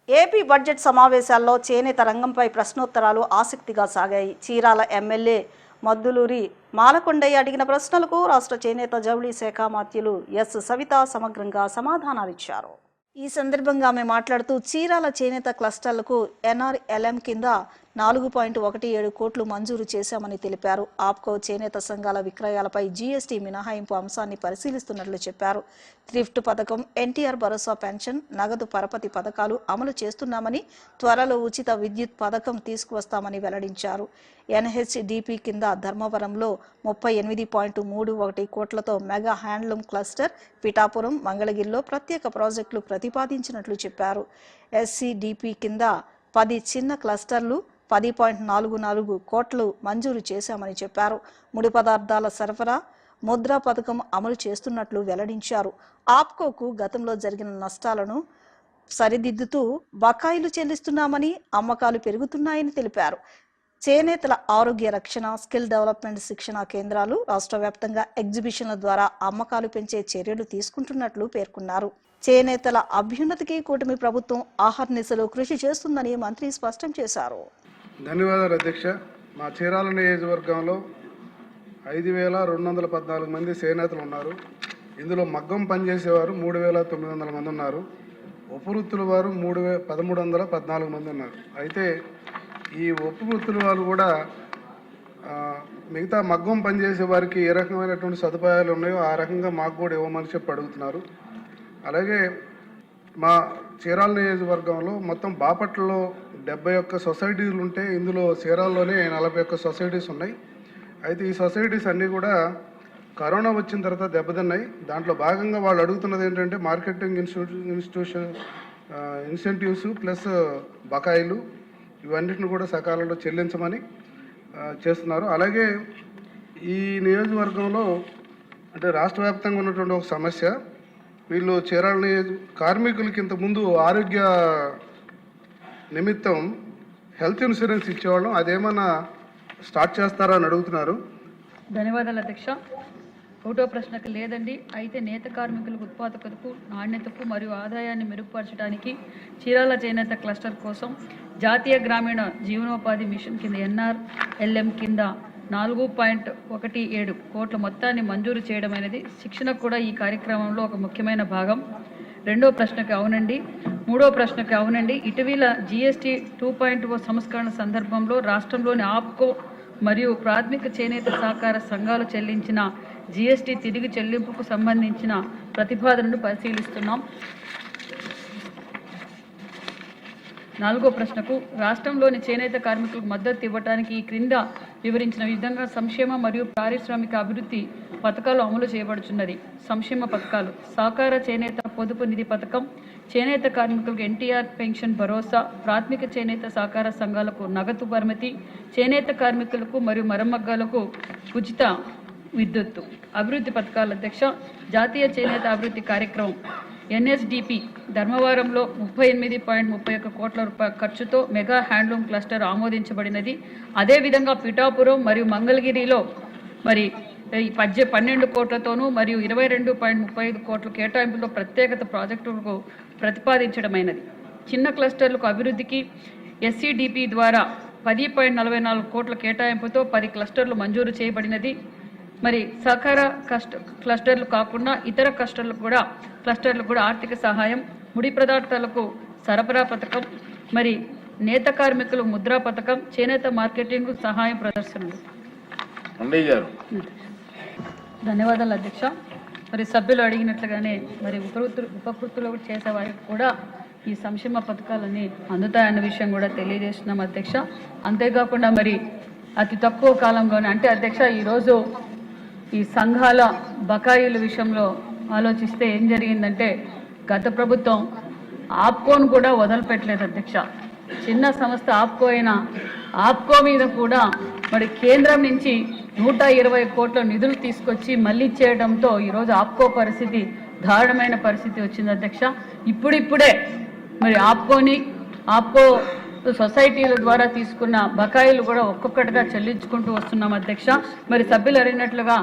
AP budget సమావేశాల్లో చేనేత రంగంపై ప్రశ్నోత్తరాలు ఆసక్తిగా సాగాయి. చీరాల ఎమ్మెల్యే మద్దులూరి మాలకొండయ్య అడిగిన ప్రశ్నలకు రాష్ట్ర చేనేత జౌళి శాఖ మంత్రులు ఎస్ సవిత సమగ్రంగా సమాధానాలిచ్చారు. ఈ సందర్భంగా ఆమె మాట్లాడుతూ చీరాల చేనేత క్లస్టర్లకు ఎన్ఆర్ఎల్ఎం కింద 4.17 కోట్లు మంజూరు చేశామని తెలిపారు. ఆప్కో చేనేత సంఘాల విక్రయాలపై జీఎస్టీ మినహాయింపు అంశాన్ని పరిశీలిస్తున్నట్లు చెప్పారు. థ్రిఫ్ట్ పథకం, ఎన్టీఆర్ భరోసా పెన్షన్, నగదు పరపతి పథకాలు అమలు చేస్తున్నామని, త్వరలో ఉచిత విద్యుత్ పథకం తీసుకువస్తామని వెల్లడించారు. ఎన్హెచ్డిపి కింద ధర్మవరంలో 38.31 కోట్లతో మెగా హ్యాండ్లూమ్ క్లస్టర్, పిఠాపురం, మంగళగిరిలో ప్రత్యేక ప్రాజెక్టులు ప్రతిపాదించినట్లు చెప్పారు. ఎస్సిడిపి కింద 10 చిన్న క్లస్టర్లు 10.44 కోట్లు మంజూరు చేశామని చెప్పారు. ముడి పదార్థాల సరఫరా, ముద్రా పథకం అమలు చేస్తున్నట్లు వెల్లడించారు. ఆప్కోకు గతంలో జరిగిన నష్టాలను సరిదిద్దుతూ బకాయిలు చెల్లిస్తున్నామని, అమ్మకాలు పెరుగుతున్నాయని తెలిపారు. చేనేతల ఆరోగ్య రక్షణ, స్కిల్ డెవలప్మెంట్ శిక్షణా కేంద్రాలు, రాష్ట్ర వ్యాప్తంగా ఎగ్జిబిషన్ల ద్వారా అమ్మకాలు పెంచే చర్యలు తీసుకుంటున్నట్లు పేర్కొన్నారు. చేనేతల అభ్యున్నతికి కూటమి ప్రభుత్వం ఆహర్నిశలు కృషి చేస్తుందని మంత్రి స్పష్టం చేశారు. ధన్యవాదాలు అధ్యక్ష. మా చీరాల నియోజకవర్గంలో 5,214 మంది చేనేతలు ఉన్నారు. ఇందులో మగ్గం పనిచేసేవారు 3,900 మంది ఉన్నారు. ఉపవృత్తుల వారు 1,314 మంది ఉన్నారు. అయితే ఈ ఉపవృత్తుల వారు కూడా మిగతా మగ్గం పనిచేసే వారికి ఏ రకమైనటువంటి సదుపాయాలు ఉన్నాయో ఆ రకంగా మాకు కూడా ఇవ్వమని చెప్పి అడుగుతున్నారు. అలాగే మా చీరాల నియోజకవర్గంలో మొత్తం బాపట్లలో 71 సొసైటీలు ఉంటే ఇందులో చీరాల్లోనే 41 సొసైటీస్ ఉన్నాయి. అయితే ఈ సొసైటీస్ అన్నీ కూడా కరోనా వచ్చిన తర్వాత దెబ్బతిన్నాయి. దాంట్లో భాగంగా వాళ్ళు అడుగుతున్నది ఏంటంటే మార్కెటింగ్ ఇన్సెంటివ్స్ ప్లస్ బకాయిలు ఇవన్నిటిని కూడా సకాలంలో చెల్లించమని చేస్తున్నారు. అలాగే ఈ నియోజకవర్గంలో అంటే రాష్ట్ర వ్యాప్తంగా ఉన్నటువంటి ఒక సమస్య, వీళ్ళు చీరాల కార్మికులకి ఇంతకుముందు ఆరోగ్య నిమిత్తం హెల్త్ ఇన్సూరెన్స్ ఇచ్చేవాళ్ళం, అదేమన్నా స్టార్ట్ చేస్తారా అని అడుగుతున్నారు. ధన్యవాదాలు అధ్యక్ష. ఒకటో ప్రశ్నకు లేదండి. అయితే నేత కార్మికులకు ఉత్పాదకతకు, నాణ్యతకు మరియు ఆదాయాన్ని మెరుగుపరచడానికి చీరాల చేనేత క్లస్టర్ కోసం జాతీయ గ్రామీణ జీవనోపాధి మిషన్ కింద ఎన్ఆర్ఎల్ఎం కింద 4.17 కోట్ల మొత్తాన్ని మంజూరు చేయడం అనేది శిక్షణ కూడా ఈ కార్యక్రమంలో ఒక ముఖ్యమైన భాగం. రెండో ప్రశ్నకు అవునండి. మూడో ప్రశ్నకు అవునండి. ఇటీవల జీఎస్టీ 2.0 సంస్కరణ సందర్భంలో రాష్ట్రంలోని ఆప్కో మరియు ప్రాథమిక చేనేత సహకార సంఘాలు చెల్లించిన జీఎస్టీ తిరిగి చెల్లింపుకు సంబంధించిన ప్రతిపాదనను పరిశీలిస్తున్నాం. నాలుగో ప్రశ్నకు రాష్ట్రంలోని చేనేత కార్మికులకు మద్దతు ఇవ్వడానికి ఈ క్రింద వివరించిన విధంగా సంక్షేమ మరియు పారిశ్రామిక అభివృద్ధి పథకాలు అమలు చేయబడుచున్నది. సంక్షేమ పథకాలు: సహకార చేనేత పొదుపు నిధి పథకం, చేనేత కార్మికులకు ఎన్టీఆర్ పెన్షన్ భరోసా, ప్రాథమిక చేనేత సహకార సంఘాలకు నగదు పరిమితి, చేనేత కార్మికులకు మరియు మరమగ్గాలకు ఉచిత విద్యుత్తు. అభివృద్ధి పథకాల అధ్యక్ష, జాతీయ చేనేత అభివృద్ధి కార్యక్రమం ఎన్ఎస్డిపి ధర్మవరంలో 38.31 కోట్ల రూపాయల ఖర్చుతో మెగా హ్యాండ్లూమ్ క్లస్టర్ ఆమోదించబడినది. అదేవిధంగా పిఠాపురం మరియు మంగళగిరిలో 12 కోట్లతోనూ మరియు 22.35 కోట్ల కేటాయింపులతో ప్రత్యేకత ప్రాజెక్టులకు ప్రతిపాదించడమైనది. చిన్న క్లస్టర్లకు అభివృద్ధికి ఎస్సిడిపి ద్వారా 10.44 కోట్ల కేటాయింపుతో 10 క్లస్టర్లు మంజూరు చేయబడినది. సహకార క్లస్టర్లు కాకుండా ఇతర క్లస్టర్లకు కూడా ఆర్థిక సహాయం, ముడి పదార్థాలకు సరఫరా పథకం, నేత కార్మికులు ముద్రా పథకం, చేనేత మార్కెటింగ్ సహాయం ప్రదర్శనలు. ధన్యవాదాలు అధ్యక్ష. సభ్యులు అడిగినట్లుగానే ఉపకృతులు చేసే వారికి కూడా ఈ సంక్షేమ పథకాలన్నీ అందుతాయన్న విషయం కూడా తెలియజేస్తున్నాం అధ్యక్ష. అంతేకాకుండా అతి తక్కువ కాలంలోనే అంటే అధ్యక్ష ఈరోజు ఈ సంఘాల బకాయిల విషయంలో ఆలోచిస్తే ఏం జరిగిందంటే గత ప్రభుత్వం ఆప్కోను కూడా వదిలిపెట్టలేదు అధ్యక్ష. చిన్న సంస్థ ఆప్కో అయినా ఆప్కో మీద కూడా కేంద్రం నుంచి 120 కోట్ల నిధులు తీసుకొచ్చి మళ్ళీ చేయడంతో ఈరోజు ఆప్కో పరిస్థితి దారుణమైన పరిస్థితి వచ్చింది అధ్యక్ష. ఇప్పుడిప్పుడే ఆప్కో సొసైటీల ద్వారా తీసుకున్న బకాయిలు కూడా ఒక్కొక్కటిగా చెల్లించుకుంటూ వస్తున్నాం అధ్యక్ష. సభ్యులు అడిగినట్లుగా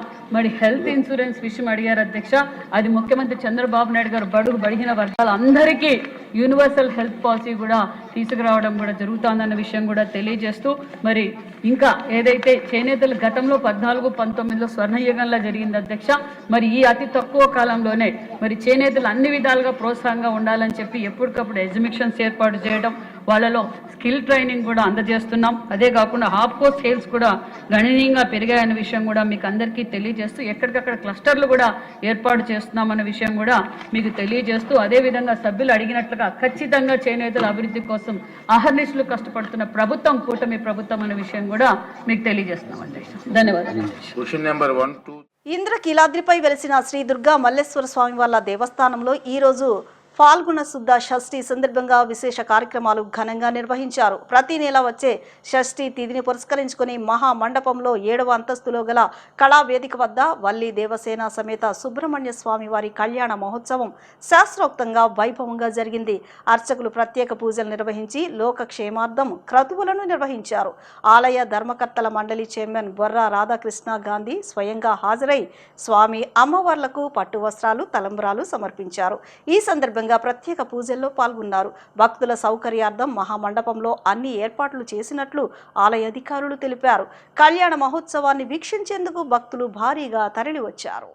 హెల్త్ ఇన్సూరెన్స్ విషయం అడిగారు అధ్యక్ష. అది ముఖ్యమంత్రి చంద్రబాబు నాయుడు గారు బడుగు బడిగిన వర్గాలందరికీ యూనివర్సల్ హెల్త్ పాలసీ కూడా తీసుకురావడం కూడా జరుగుతుందన్న విషయం కూడా తెలియజేస్తూ మరి ఇంకా ఏదైతే చేనేతలు గతంలో 14-19లో స్వర్ణయుగంలో జరిగింది అధ్యక్ష, మరి ఈ అతి తక్కువ కాలంలోనే మరి చేనేతలు అన్ని విధాలుగా ప్రోత్సాహంగా ఉండాలని చెప్పి ఎప్పటికప్పుడు ఎగ్జిబిషన్స్ ఏర్పాటు చేయడం, వాళ్ళలో స్కిల్ ట్రైనింగ్ కూడా అందజేస్తున్నాం. అదే కాకుండా హాఫ్కో సేల్స్ కూడా గణనీయంగా పెరిగాయన్న విషయం కూడా మీకు అందరికీ తెలియజేస్తూ ఎక్కడికక్కడ క్లస్టర్లు కూడా ఏర్పాటు చేస్తున్నామన్న విషయం కూడా మీకు తెలియజేస్తూ అదేవిధంగా సభ్యులు అడిగినట్లుగా ఖచ్చితంగా చేనేతల అభివృద్ధి కోసం అహర్నిశలు కష్టపడుతున్న ప్రభుత్వం కూటమి ప్రభుత్వం అనే విషయం కూడా మీకు తెలియజేస్తున్నాం అధ్యక్ష. ధన్యవాదాలు. Question number 1, 2. ఇంద్రకీలాద్రిపై వెలిసిన శ్రీ దుర్గా మల్లేశ్వర స్వామి వార్ల దేవస్థానంలో ఈరోజు ఫాల్గుణ శుద్ధ షష్ఠి సందర్భంగా విశేష కార్యక్రమాలు ఘనంగా నిర్వహించారు. ప్రతి నెల వచ్చే షష్ఠి తిథిని పురస్కరించుకుని మహా మండపంలో 7వ అంతస్తులో గల కళావేదిక వద్ద వల్లి దేవసేన సమేత సుబ్రహ్మణ్య స్వామి వారి కళ్యాణ మహోత్సవం శాస్త్రోక్తంగా వైభవంగా జరిగింది. అర్చకులు ప్రత్యేక పూజలు నిర్వహించి లోక క్షేమార్థం క్రతువులను నిర్వహించారు. ఆలయ ధర్మకర్తల మండలి చైర్మన్ బొర్రా రాధాకృష్ణ గాంధీ స్వయంగా హాజరై స్వామి అమ్మవార్లకు పట్టు వస్త్రాలు తలంబ్రాలు సమర్పించారు. ఈ సందర్భంగా ప్రత్యేక పూజల్లో పాల్గొన్నారు. భక్తుల సౌకర్యార్థం మహామండపంలో అన్ని ఏర్పాట్లు చేసినట్లు ఆలయ అధికారులు తెలిపారు. కళ్యాణ మహోత్సవాన్ని వీక్షించేందుకు భక్తులు భారీగా తరలివచ్చారు.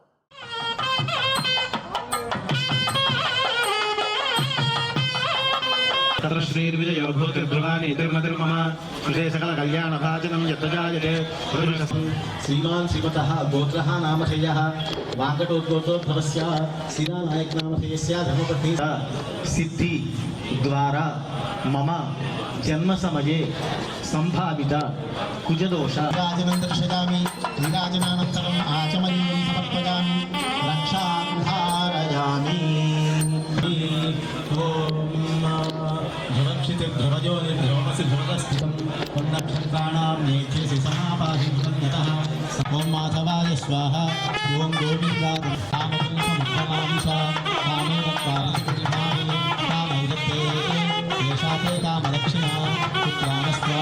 श्रीमान श्रीमतः गोत्रः नामधेयः वाङ्कटोद्गोत्रोद्भवस्य श्रीनानायक नामधेयस्य धर्मपत्नी सिद्धि द्वारा मम जन्म समये संभावित कुजदोष राजनं दर्शयामि विराजमानोत्सवम् आचमनीयं समर्पयामि रक्षां धारयामि ध्रुवजो निर्ध्रुवमसि ध्रुवस्थितं नक्षत्राणां नेत्रेसि समापाहि यतः ॐ माधवाय स्वाहा ॐ गोविन्दाय कामपुरुषमुत्तमांसा कामे वक्तारसुकुलिभावे कामैदत्ते येषा ते कामदक्षिणा पुत्रामस्त्वा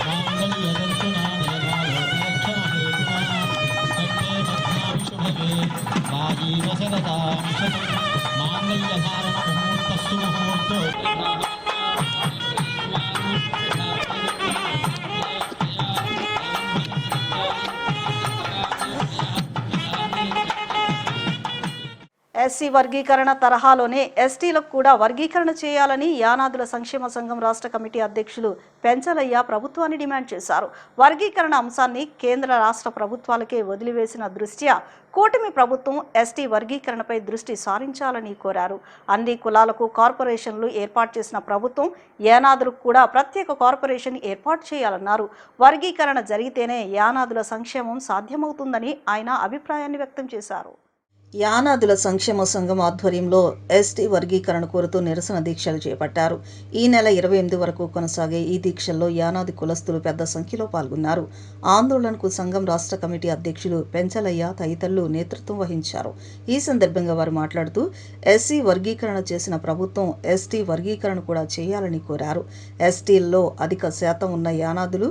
माङ्गल्यदर्शना देवालोकलक्षणहेतुना सत्ये मध्याविशुभगे राजीवसरतां शतं माङ्गल्यधारणमुहूर्तस्तु मुहूर्तो ఎస్సీ వర్గీకరణ తరహాలోనే ఎస్టీలకు కూడా వర్గీకరణ చేయాలని యానాదుల సంక్షేమ సంఘం రాష్ట్ర కమిటీ అధ్యక్షులు పెంచలయ్య ప్రభుత్వాన్ని డిమాండ్ చేశారు. వర్గీకరణ అంశాన్ని కేంద్ర రాష్ట్ర ప్రభుత్వాలకే వదిలివేసిన దృష్ట్యా కూటమి ప్రభుత్వం ఎస్టీ వర్గీకరణపై దృష్టి సారించాలని కోరారు. అన్ని కులాలకు కార్పొరేషన్లు ఏర్పాటు చేసిన ప్రభుత్వం యానాదులకు కూడా ప్రత్యేక కార్పొరేషన్ ఏర్పాటు చేయాలన్నారు. వర్గీకరణ జరిగితేనే యానాదుల సంక్షేమం సాధ్యమవుతుందని ఆయన అభిప్రాయాన్ని వ్యక్తం చేశారు. యానాదుల సంక్షేమ సంఘం ఆధ్వర్యంలో ఎస్టీ వర్గీకరణ కోరుతూ నిరసన దీక్షలు చేపట్టారు. ఈ నెల 28 వరకు కొనసాగే ఈ దీక్షల్లో యానాది కులస్తులు పెద్ద సంఖ్యలో పాల్గొన్నారు. ఆందోళనకు సంఘం రాష్ట్ర కమిటీ అధ్యక్షులు పెంచలయ్య తదితరులు నేతృత్వం వహించారు. ఈ సందర్భంగా వారు మాట్లాడుతూ ఎస్సీ వర్గీకరణ చేసిన ప్రభుత్వం ఎస్టీ వర్గీకరణ కూడా చేయాలని కోరారు. ఎస్టీల్లో అధిక శాతం ఉన్న యానాదులు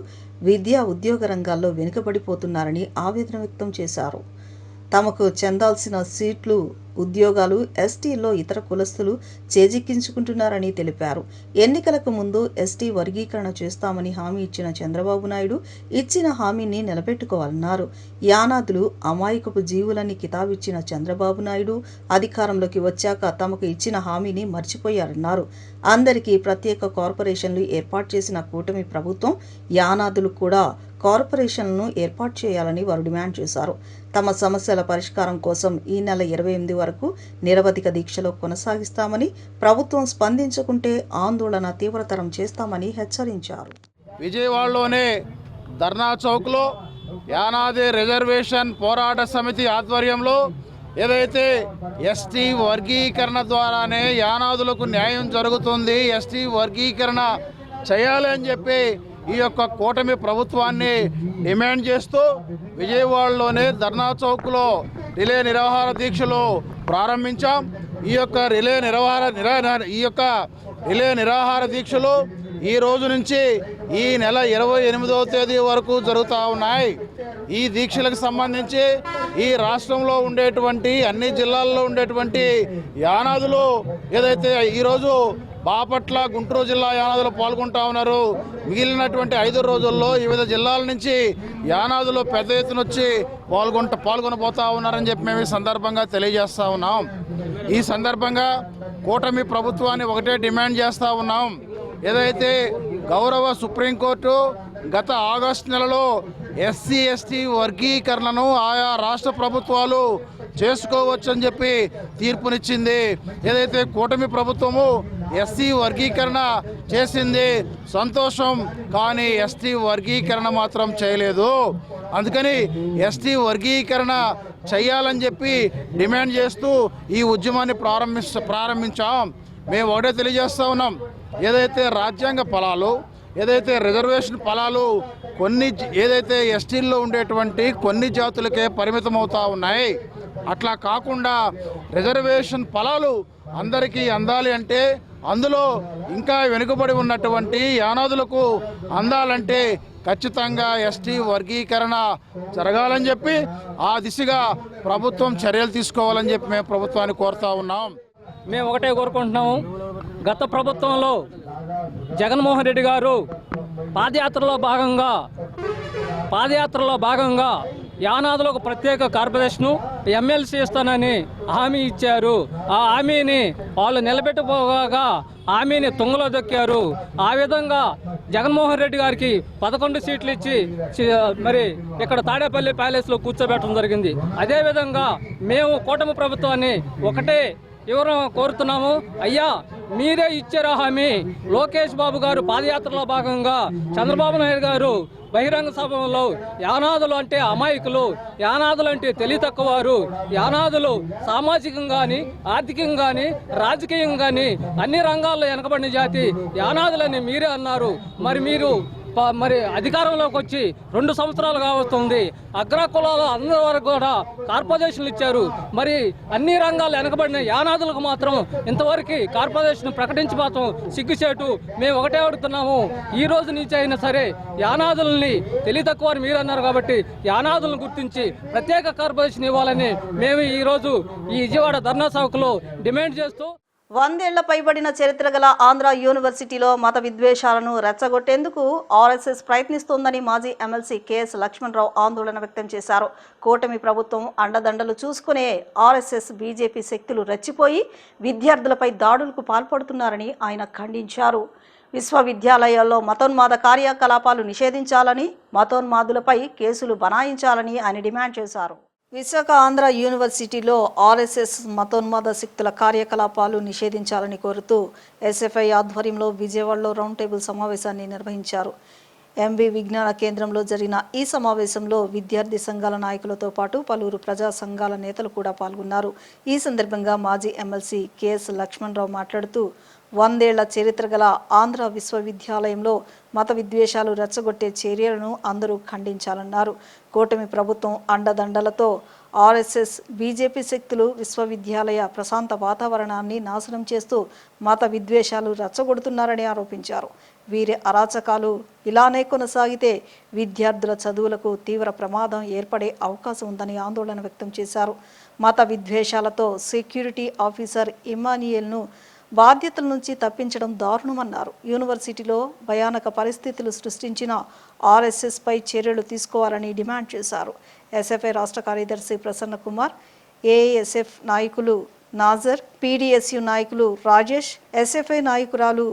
విద్యా ఉద్యోగ రంగాల్లో వెనుకబడిపోతున్నారని ఆవేదన వ్యక్తం చేశారు. తమకు చెందాల్సిన సీట్లు ఉద్యోగాలు ఎస్టీల్లో ఇతర కులస్తులు చేజిక్కించుకుంటున్నారని తెలిపారు. ఎన్నికలకు ముందు ఎస్టీ వర్గీకరణ చేస్తామని హామీ ఇచ్చిన చంద్రబాబు నాయుడు ఇచ్చిన హామీని నిలబెట్టుకోవాలన్నారు. యానాదులు అమాయకపు జీవులని కితాబిచ్చిన చంద్రబాబు నాయుడు అధికారంలోకి వచ్చాక తమకు ఇచ్చిన హామీని మర్చిపోయారన్నారు. అందరికీ ప్రత్యేక కార్పొరేషన్లు ఏర్పాటు చేసిన కూటమి ప్రభుత్వం యానాదులు కూడా కార్పొరేషన్లను ఏర్పాటు చేయాలని వారు డిమాండ్ చేశారు. తమ సమస్యల పరిష్కారం కోసం ఈ నెల 28 వరకు నిరవధిక దీక్షలో కొనసాగిస్తామని, ప్రభుత్వం స్పందించకుంటే ఆందోళన తీవ్రతరం చేస్తామని హెచ్చరించారు. విజయవాడలోనే ధర్నా చౌక్లో యానాది రిజర్వేషన్ పోరాట సమితి ఆధ్వర్యంలో ఏదైతే ఎస్టీ వర్గీకరణ ద్వారానే యానాదులకు న్యాయం జరుగుతుంది, ఎస్టీ వర్గీకరణ చేయాలని చెప్పి ఈ యొక్క కూటమి ప్రభుత్వాన్ని డిమాండ్ చేస్తూ విజయవాడలోనే ధర్నా చౌక్లో రిలే నిరాహార దీక్షలు ప్రారంభించాం. ఈ యొక్క రిలే నిరాహార దీక్షలు ఈ రోజు నుంచి ఈ నెల 28వ తేదీ వరకు జరుగుతూ ఉన్నాయి. ఈ దీక్షలకు సంబంధించి ఈ రాష్ట్రంలో ఉండేటువంటి అన్ని జిల్లాల్లో ఉండేటువంటి యానాదులు ఏదైతే ఈరోజు బాపట్ల గుంటూరు జిల్లా యానాదులు పాల్గొంటా ఉన్నారు. మిగిలినటువంటి 5 రోజుల్లో వివిధ జిల్లాల నుంచి యానాదులు పెద్ద ఎత్తున వచ్చి పాల్గొనబోతా ఉన్నారని చెప్పి మేము ఈ సందర్భంగా తెలియజేస్తా ఉన్నాం. ఈ సందర్భంగా కూటమి ప్రభుత్వాన్ని ఒకటే డిమాండ్ చేస్తూ ఉన్నాం. ఏదైతే గౌరవ సుప్రీంకోర్టు గత ఆగస్టు నెలలో ఎస్సీ ఎస్టీ వర్గీకరణను ఆయా రాష్ట్ర ప్రభుత్వాలు చేసుకోవచ్చని చెప్పి తీర్పునిచ్చింది. ఏదైతే కూటమి ప్రభుత్వము ఎస్సీ వర్గీకరణ చేసింది సంతోషం, కానీ ఎస్టీ వర్గీకరణ మాత్రం చేయలేదు. అందుకని ఎస్టీ వర్గీకరణ చేయాలని చెప్పి డిమాండ్ చేస్తూ ఈ ఉద్యమాన్ని ప్రారంభించాం. మేము ఒకటే తెలియజేస్తూ ఉన్నాం, ఏదైతే రాజ్యాంగ ఫలాలు, ఏదైతే రిజర్వేషన్ ఫలాలు ఏదైతే ఎస్టీల్లో ఉండేటువంటి కొన్ని జాతులకే పరిమితం అవుతూ ఉన్నాయి, అట్లా కాకుండా రిజర్వేషన్ ఫలాలు అందరికీ అందాలి అంటే, అందులో ఇంకా వెనుకబడి ఉన్నటువంటి యానాదులకు అందాలంటే ఖచ్చితంగా ఎస్టీ వర్గీకరణ జరగాలని చెప్పి ఆ దిశగా ప్రభుత్వం చర్యలు తీసుకోవాలని చెప్పి మేము ప్రభుత్వాన్ని కోరుతా ఉన్నాం. మేము ఒకటే కోరుకుంటున్నాము, గత ప్రభుత్వంలో జగన్మోహన్ రెడ్డి గారు పాదయాత్రలో భాగంగా యానాదులకు ప్రత్యేక కార్పొరేషను ఎమ్మెల్సీ ఇస్తానని హామీ ఇచ్చారు. ఆ హామీని వాళ్ళు నిలబెట్టుకోగా హామీని తుంగలో దొక్కారు. ఆ విధంగా జగన్మోహన్ రెడ్డి గారికి 11 సీట్లు ఇచ్చి మరి ఇక్కడ తాడేపల్లి ప్యాలెస్లో కూర్చోబెట్టడం జరిగింది. అదేవిధంగా మేము కూటమి ప్రభుత్వాన్ని ఒకటే వివరం కోరుతున్నాము. అయ్యా, మీరే ఇచ్చారు హామీ. లోకేష్ బాబు గారు పాదయాత్రలో భాగంగా చంద్రబాబు నాయుడు గారు బహిరంగ సభలో యానాదులు అంటే అమాయకులు, యానాదులు అంటే తెలివి తక్కువవారు, యానాదులు సామాజికంగా కానీ ఆర్థికంగా కానీ రాజకీయంగా కానీ అన్ని రంగాల్లో వెనకబడిన జాతి యానాదులని మీరే అన్నారు. మరి అధికారంలోకి వచ్చి 2 సంవత్సరాలు కావస్తుంది. అగ్రకులాల అందరి వరకు కూడా కార్పొరేషన్లు ఇచ్చారు. మరి అన్ని రంగాలు వెనకబడిన యానాదులకు మాత్రం ఇంతవరకు కార్పొరేషన్ ప్రకటించి మాత్రం సిగ్గుచేటు. మేము ఒకటే అడుగుతున్నాము, ఈ రోజు నుంచి అయినా సరే యానాదుల్ని తెలివి తక్కువ అని మీరు అన్నారు కాబట్టి యానాదులను గుర్తించి ప్రత్యేక కార్పొరేషన్ ఇవ్వాలని మేము ఈరోజు ఈ విజయవాడ ధర్నా చౌక్లో డిమాండ్ చేస్తూ 100 ఏళ్ల పైబడిన చరిత్ర గల ఆంధ్ర యూనివర్సిటీలో మత విద్వేషాలను రెచ్చగొట్టేందుకు ఆర్ఎస్ఎస్ ప్రయత్నిస్తోందని మాజీ ఎమ్మెల్సీ కెఎస్ లక్ష్మణరావు ఆందోళన వ్యక్తం చేశారు. కూటమి ప్రభుత్వం అండదండలు చూసుకునే ఆర్ఎస్ఎస్ బీజేపీ శక్తులు రెచ్చిపోయి విద్యార్థులపై దాడులకు పాల్పడుతున్నారని ఆయన ఖండించారు. విశ్వవిద్యాలయాల్లో మతోన్మాద కార్యకలాపాలు నిషేధించాలని, మతోన్మాదులపై కేసులు బనాయించాలని ఆయన డిమాండ్ చేశారు. విశాఖ ఆంధ్ర యూనివర్సిటీలో ఆర్ఎస్ఎస్ మతోన్మాద శక్తుల కార్యకలాపాలు నిషేధించాలని కోరుతూ ఎస్ఎఫ్ఐ ఆధ్వర్యంలో విజయవాడలో రౌండ్ టేబుల్ సమావేశాన్ని నిర్వహించారు. ఎంబీ విజ్ఞాన కేంద్రంలో జరిగిన ఈ సమావేశంలో విద్యార్థి సంఘాల నాయకులతో పాటు పలువురు ప్రజా సంఘాల నేతలు కూడా పాల్గొన్నారు. ఈ సందర్భంగా మాజీ ఎమ్మెల్సీ కెఎస్ లక్ష్మణరావు మాట్లాడుతూ 100 ఏళ్ల చరిత్ర గల ఆంధ్ర విశ్వవిద్యాలయంలో మత విద్వేషాలు రెచ్చగొట్టే చర్యలను అందరూ ఖండించాలన్నారు. కూటమి ప్రభుత్వం అండదండలతో ఆర్ఎస్ఎస్ బీజేపీ శక్తులు విశ్వవిద్యాలయ ప్రశాంత వాతావరణాన్ని నాశనం చేస్తూ మత విద్వేషాలు రెచ్చగొడుతున్నారని ఆరోపించారు. వీరి అరాచకాలు ఇలానే కొనసాగితే విద్యార్థుల చదువులకు తీవ్ర ప్రమాదం ఏర్పడే అవకాశం ఉందని ఆందోళన వ్యక్తం చేశారు. మత విద్వేషాలతో సెక్యూరిటీ ఆఫీసర్ ఇమానియల్ను బాధ్యతల నుంచి తప్పించడం దారుణమన్నారు. యూనివర్సిటీలో భయానక పరిస్థితులు సృష్టించిన ఆర్ఎస్ఎస్పై చర్యలు తీసుకోవాలని డిమాండ్ చేశారు. ఎస్ఎఫ్ఐ రాష్ట్ర కార్యదర్శి ప్రసన్న కుమార్, ఏఎస్ఎఫ్ నాయకులు నాజర్, పీడీఎస్యు నాయకులు రాజేష్, ఎస్ఎఫ్ఐ నాయకురాలు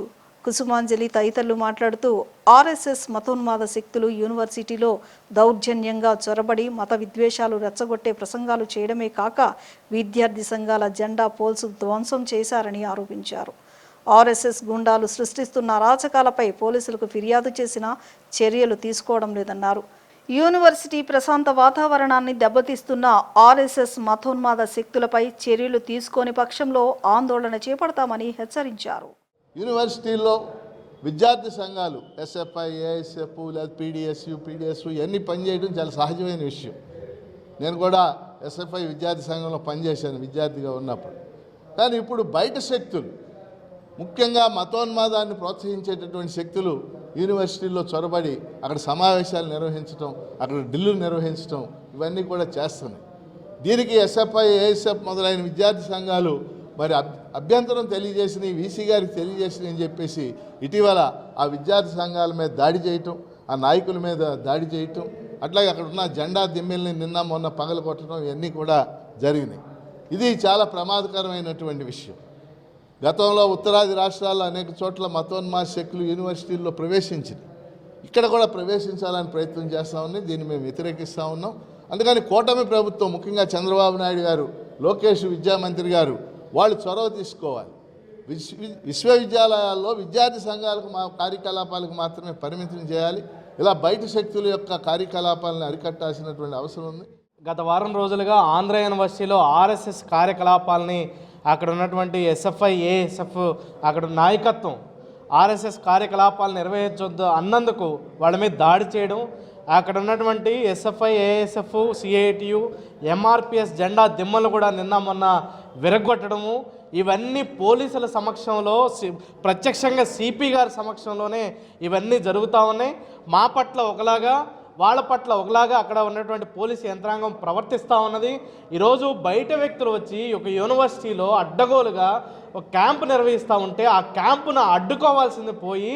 కుసుమాంజలి తదితరులు మాట్లాడుతూ ఆర్ఎస్ఎస్ మతోన్మాద శక్తులు యూనివర్సిటీలో దౌర్జన్యంగా చొరబడి మత విద్వేషాలు రెచ్చగొట్టే ప్రసంగాలు చేయడమే కాక విద్యార్థి సంఘాల జెండా పోల్స్ ధ్వంసం చేశారని ఆరోపించారు. ఆర్ఎస్ఎస్ గుండాలు సృష్టిస్తున్న అరాచకాలపై పోలీసులకు ఫిర్యాదు చేసినా చర్యలు తీసుకోవడం లేదన్నారు. యూనివర్సిటీ ప్రశాంత వాతావరణాన్ని దెబ్బతీస్తున్న ఆర్ఎస్ఎస్ మతోన్మాద శక్తులపై చర్యలు తీసుకోని పక్షంలో ఆందోళన చేపడతామని హెచ్చరించారు. యూనివర్సిటీల్లో విద్యార్థి సంఘాలు ఎస్ఎఫ్ఐ, ఏఎస్ఎఫ్ లేదా పీడిఎస్యు ఇవన్నీ పనిచేయడం చాలా సహజమైన విషయం. నేను కూడా ఎస్ఎఫ్ఐ విద్యార్థి సంఘంలో పనిచేశాను విద్యార్థిగా ఉన్నప్పుడు. కానీ ఇప్పుడు బయట శక్తులు ముఖ్యంగా మతోన్మాదాన్ని ప్రోత్సహించేటటువంటి శక్తులు యూనివర్సిటీల్లో చొరబడి అక్కడ సమావేశాలు నిర్వహించడం, అక్కడ డ్రిల్లు నిర్వహించడం ఇవన్నీ కూడా చేస్తున్నాయి. దీనికి ఎస్ఎఫ్ఐ, ఏఎస్ఎఫ్ మొదలైన విద్యార్థి సంఘాలు మరి అభ్యంతరం తెలియజేసినాయి, వీసీ గారికి తెలియజేసినాయి అని చెప్పేసి ఇటీవల ఆ విద్యార్థి సంఘాల మీద దాడి చేయటం, ఆ నాయకుల మీద దాడి చేయటం, అట్లాగే అక్కడ ఉన్న జెండా దిమ్మెల్ని నిన్న మొన్న పగలగొట్టడం ఇవన్నీ కూడా జరిగినాయి. ఇది చాలా ప్రమాదకరమైనటువంటి విషయం. గతంలో ఉత్తరాది రాష్ట్రాల్లో అనేక చోట్ల మతోన్మాద శక్తులు యూనివర్సిటీల్లో ప్రవేశించింది. ఇక్కడ కూడా ప్రవేశించాలని ప్రయత్నం చేస్తూ ఉన్నాయి. దీన్ని మేము వ్యతిరేకిస్తూ ఉన్నాం. అందుకని కూటమి ప్రభుత్వం, ముఖ్యంగా చంద్రబాబు నాయుడు గారు, లోకేష్ విద్యామంత్రి గారు వాళ్ళు చొరవ తీసుకోవాలి. విశ్వవిద్యాలయాల్లో విద్యార్థి సంఘాలకు కార్యకలాపాలకు మాత్రమే పరిమితం చేయాలి. ఇలా బయట శక్తుల యొక్క కార్యకలాపాలను అరికట్టాల్సినటువంటి అవసరం ఉంది. గత వారం రోజులుగా ఆంధ్ర యూనివర్సిటీలో ఆర్ఎస్ఎస్ కార్యకలాపాలని అక్కడ ఉన్నటువంటి ఎస్ఎఫ్ఐ, ఏఎస్ఎఫ్ అక్కడ నాయకత్వం ఆర్ఎస్ఎస్ కార్యకలాపాలు నిర్వహించొద్దు అన్నందుకు వాళ్ళ మీద దాడి చేయడం, అక్కడ ఉన్నటువంటి ఎస్ఎఫ్ఐ, ఏఎస్ఎఫ్, సిఐటియు, ఎంఆర్పిఎస్ జెండా దిమ్మలు కూడా నిన్న మొన్న విరగొట్టడము, ఇవన్నీ పోలీసుల సమక్షంలో ప్రత్యక్షంగా సిపి గారి సమక్షంలోనే ఇవన్నీ జరుగుతూ ఉన్నాయి. మా పట్ల ఒకలాగా, వాళ్ళ పట్ల ఒకలాగా అక్కడ ఉన్నటువంటి పోలీసు యంత్రాంగం ప్రవర్తిస్తూ ఉన్నది. ఈరోజు బయట వ్యక్తులు వచ్చి ఒక యూనివర్సిటీలో అడ్డగోలుగా ఒక క్యాంపు నిర్వహిస్తూ ఉంటే ఆ క్యాంపును అడ్డుకోవాల్సింది పోయి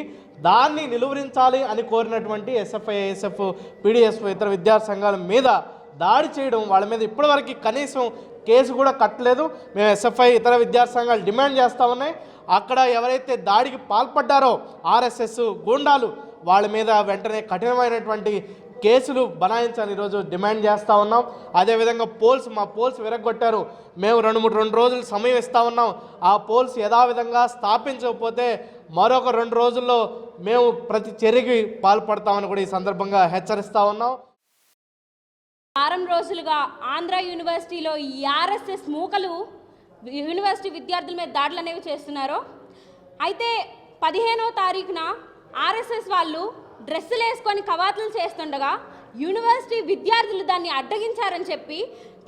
దాన్ని నిలువరించాలి అని కోరినటువంటి ఎస్ఎఫ్ఐ, ఏఎస్ఎఫ్, పీడిఎస్ ఇతర విద్యార్థి సంఘాల మీద దాడి చేయడం, వాళ్ళ మీద ఇప్పటివరకు కనీసం కేసు కూడా కట్టలేదు. మేము ఎస్ఎఫ్ఐ ఇతర విద్యార్థి సంఘాలు డిమాండ్ చేస్తూ ఉన్నాయి, అక్కడ ఎవరైతే దాడికి పాల్పడ్డారో ఆర్ఎస్ఎస్ గూండాలు వాళ్ళ మీద వెంటనే కఠినమైనటువంటి కేసులు బనాయించాలని ఈరోజు డిమాండ్ చేస్తూ ఉన్నాం. అదేవిధంగా మా పోల్స్ విరగొట్టారు, మేము 2 రోజులు సమయం ఇస్తూ ఉన్నాం. ఆ పోల్స్ యథావిధంగా స్థాపించకపోతే మరొక 2 రోజుల్లో మేము ప్రతి చర్యకి పాల్పడతామని కూడా ఈ సందర్భంగా హెచ్చరిస్తూ ఉన్నాం. వారం రోజులుగా ఆంధ్ర యూనివర్సిటీలో ఈ ఆర్ఎస్ఎస్ మూకలు యూనివర్సిటీ విద్యార్థుల మీద దాడులు అనేవి చేస్తున్నారు. అయితే 15వ తారీఖున ఆర్ఎస్ఎస్ వాళ్ళు డ్రెస్సులు వేసుకొని కవాతులు చేస్తుండగా యూనివర్సిటీ విద్యార్థులు దాన్ని అడ్డగించారని చెప్పి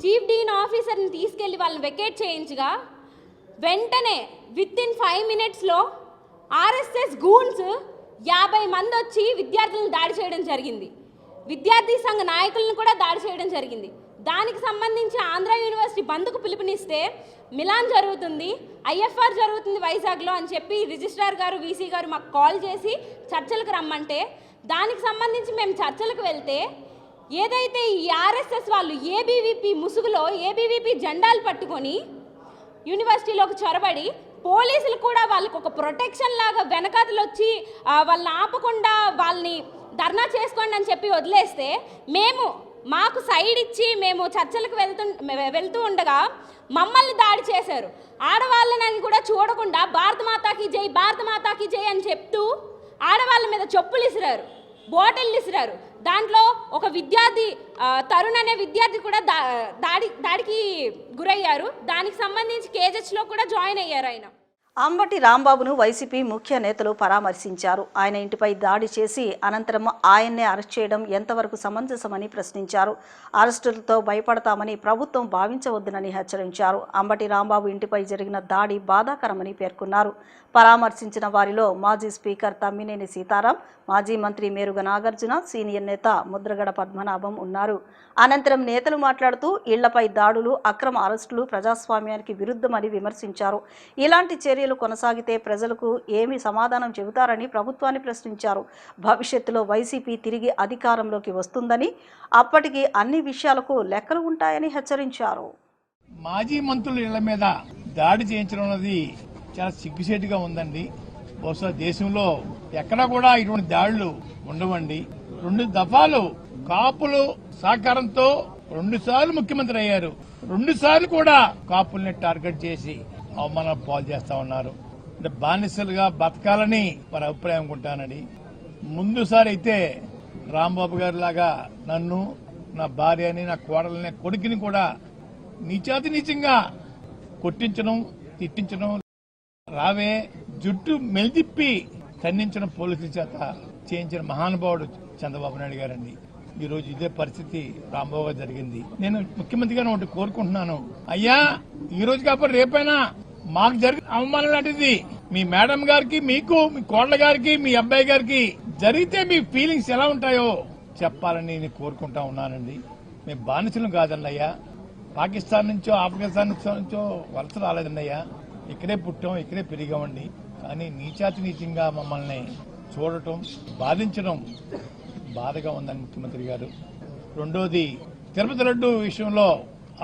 చీఫ్ డీన్ ఆఫీసర్ని తీసుకెళ్లి వాళ్ళని వెకేట్ చేయించగా వెంటనే వితిన్ 5 minutesలో ఆర్ఎస్ఎస్ గూన్స్ 50 మంది వచ్చి విద్యార్థులను దాడి చేయడం జరిగింది. విద్యార్థి సంఘ నాయకులను కూడా దాడి చేయడం జరిగింది. దానికి సంబంధించి ఆంధ్ర యూనివర్సిటీ బంద్కు పిలుపునిస్తే మిలాన్ జరుగుతుంది, ఐఎఫ్ఆర్ జరుగుతుంది వైజాగ్లో అని చెప్పి రిజిస్ట్రార్ గారు, వీసీ గారు మాకు కాల్ చేసి చర్చలకు రమ్మంటే దానికి సంబంధించి మేము చర్చలకు వెళ్తే ఏదైతే ఈ ఆర్ఎస్ఎస్ వాళ్ళు ఏబీవీపీ ముసుగులో ఏబీవీపీ జెండాలు పట్టుకొని యూనివర్సిటీలోకి చొరబడి పోలీసులు కూడా వాళ్ళకు ఒక ప్రొటెక్షన్ లాగా వెనకాతలు వచ్చి వాళ్ళని ఆపకుండా వాళ్ళని ధర్నా చేసుకోండి అని చెప్పి వదిలేస్తే మాకు సైడ్ ఇచ్చి మేము చర్చలకు వెళ్తూ ఉండగా మమ్మల్ని దాడి చేశారు. ఆడవాళ్ళని కూడా చూడకుండా భారత మాతాకి జై, భారత మాతాకి జై అని చెప్తూ ఆడవాళ్ళ మీద చెప్పులు ఇసిరారు, బాటిల్ ఇసిరారు. దాంట్లో ఒక విద్యార్థి, తరుణ్ అనే విద్యార్థి కూడా దాడికి గురయ్యారు. దానికి సంబంధించి కేజెస్లో కూడా జాయిన్ అయ్యారు ఆయన. అంబటి రాంబాబును వైసీపీ ముఖ్య నేతలు పరామర్శించారు. ఆయన ఇంటిపై దాడి చేసి అనంతరం ఆయన్నే అరెస్ట్ చేయడం ఎంతవరకు సమంజసమని ప్రశ్నించారు. అరెస్టులతో భయపడతామని ప్రభుత్వం భావించవద్దునని హెచ్చరించారు. అంబటి రాంబాబు ఇంటిపై జరిగిన దాడి బాధాకరమని పేర్కొన్నారు. పరామర్శించిన వారిలో మాజీ స్పీకర్ తమ్మినేని సీతారాం, మాజీ మంత్రి మేరుగ నాగార్జున, సీనియర్ నేత ముద్రగడ పద్మనాభం ఉన్నారు. అనంతరం నేతలు మాట్లాడుతూ ఇళ్లపై దాడులు, అక్రమ అరెస్టులు ప్రజాస్వామ్యానికి విరుద్ధమని విమర్శించారు. ఇలాంటి చర్యలు కొనసాగితే ప్రజలకు ఏమి సమాధానం చెబుతారని ప్రభుత్వాన్ని ప్రశ్నించారు. భవిష్యత్తులో వైసీపీ తిరిగి అధికారంలోకి వస్తుందని, అప్పటికి అన్ని విషయాలకు లెక్కలు ఉంటాయని హెచ్చరించారు. మాజీ మంత్రుల ఇళ్ల మీద దాడి చేయించడం అనేది చాలా సిగ్గుసేటుగా ఉందండి. బహుశా దేశంలో ఎక్కడా కూడా ఇటువంటి దాడులు ఉండవండి. 2 దఫాలు కాపులు సహకారంతో 2 సార్లు ముఖ్యమంత్రి అయ్యారు. 2 సార్లు కూడా కాపుల్ని టార్గెట్ చేసి అవమానం పాలు చేస్తా ఉన్నారు. అంటే బానిసలుగా బతకాలని వారి అభిప్రాయం అనుకుంటానండి. ముందుసారి అయితే రాంబాబు గారి లాగా నన్ను, నా భార్యని, నా కోడలని, కొడుకుని కూడా నీచాతి నీచంగా కొట్టించడం, తిట్టించడం, రావే జుట్టు మెలితిప్పి ఖండించిన పోలీసుల చేత చేయించిన మహానుభావుడు చంద్రబాబు నాయుడు గారండి. ఈ రోజు ఇదే పరిస్థితి రాంబాబు గారు జరిగింది. నేను ముఖ్యమంత్రిగా ఒకటి కోరుకుంటున్నాను, అయ్యా ఈ రోజు కాకపోతే రేపైనా మాకు జరిగిన అవమానం లాంటిది మీ మేడం గారికి, మీకు, మీ కోడల గారికి, మీ అబ్బాయి గారికి జరిగితే మీ ఫీలింగ్స్ ఎలా ఉంటాయో చెప్పాలని నేను కోరుకుంటా ఉన్నానండి. మేము బానిసలు కాదన్నయ్యా, పాకిస్తాన్ నుంచో ఆఫ్ఘనిస్తాన్ నుంచో వలస రాలేదన్నయ్యా, ఇక్కడే పుట్టాం, ఇక్కడే పెరిగామండి. కానీ నీచాతి నీచంగా మమ్మల్ని చూడటం, బాధించడం బాధగా ఉందని ముఖ్యమంత్రి గారు. రెండోది, తిరుపతి లడ్డు విషయంలో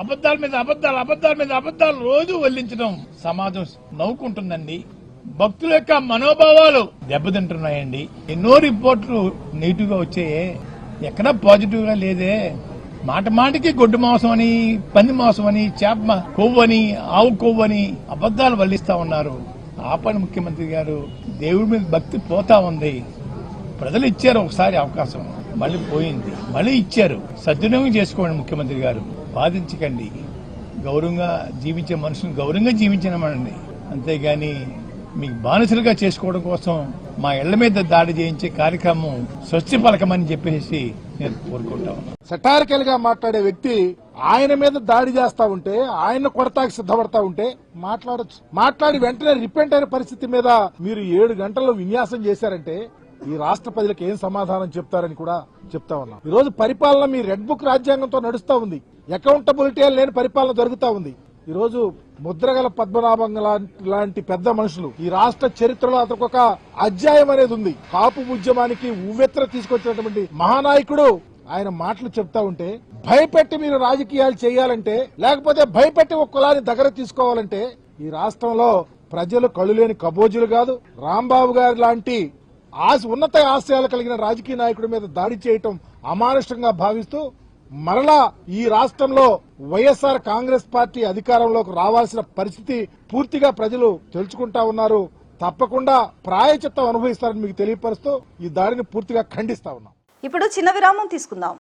అబద్దాల మీద అబద్దాలు రోజు వల్లించడం సమాజం నవ్వుకుంటుందండి. భక్తుల యొక్క మనోభావాలు దెబ్బతింటున్నాయండి. ఎన్నో రిపోర్ట్లు నెగిటివ్ గా వచ్చాయే, ఎక్కడా పాజిటివ్ గా లేదే. మాటికి గొడ్డు మాంసం అని, పంది మాంసం అని, చేప కొవ్వు అని, ఆవు కొవ్వు అని అబద్దాలు వల్లిస్తా ఉన్నారు. ఆపని ముఖ్యమంత్రి గారు. దేవుడి మీద భక్తి పోతా ఉంది. ప్రజలు ఇచ్చారు ఒకసారి అవకాశం, మళ్ళీ పోయింది, మళ్ళీ ఇచ్చారు. సద్వినియోగం చేసుకోండి ముఖ్యమంత్రి గారు, బాధించకండి. గౌరవంగా జీవించే మనుషులను గౌరవంగా జీవించనమండి, అంతేగాని మీకు బానిసలుగా చేసుకోవడం కోసం మా ఇళ్ల మీద దాడి చేయించే కార్యక్రమం స్వచ్ఛ పలకమని చెప్పేసి నేను కోరుకుంటా ఉన్నాను. సెటారికల్ గా మాట్లాడే వ్యక్తి ఆయన మీద దాడి చేస్తా ఉంటే, ఆయన కొడతాకి సిద్ధపడతా ఉంటే మాట్లాడొచ్చు. మాట్లాడి వెంటనే రిపెంట్ అయిన పరిస్థితి మీద మీరు 7 గంటల్లో విన్యాసం చేశారంటే ఈ రాష్ట్ర ప్రజలకు ఏం సమాధానం చెప్తారని కూడా చెప్తా ఉన్నాం. ఈ రోజు పరిపాలన మీ రెడ్ బుక్ రాజ్యాంగంతో నడుస్తా ఉంది. అకౌంటబిలిటీ లేని పరిపాలన జరుగుతా ఉంది. ఈ రోజు ముద్రగల పద్మనాభం లాంటి పెద్ద మనుషులు ఈ రాష్ట్ర చరిత్రలో అతనికి ఒక అధ్యాయం అనేది ఉంది. కాపు ఉద్యమానికి ఉవ్వెత్ర తీసుకొచ్చినటువంటి మహానాయకుడు ఆయన మాటలు చెప్తా ఉంటే, భయపెట్టి మీరు రాజకీయాలు చేయాలంటే, లేకపోతే భయపెట్టి ఒక కులాన్ని దగ్గర తీసుకోవాలంటే ఈ రాష్ట్రంలో ప్రజలు కళ్ళు లేని కబోజులు కాదు. రాంబాబు గారి లాంటి ఉన్నత ఆశయాలు కలిగిన రాజకీయ నాయకుడి మీద దాడి చేయటం అమానుషంగా భావిస్తూ మరలా ఈ రాష్ట్రంలో వైఎస్ఆర్ కాంగ్రెస్ పార్టీ అధికారంలోకి రావాల్సిన పరిస్థితి పూర్తిగా ప్రజలు తెలుసుకుంటా ఉన్నారు. తప్పకుండా ప్రాయచిత్తం అనుభవిస్తారని మీకు తెలియపరుస్తూ ఈ దాడిని పూర్తిగా ఖండిస్తా ఉన్నాం. ఇప్పుడు చిన్న విరామం తీసుకుందాం.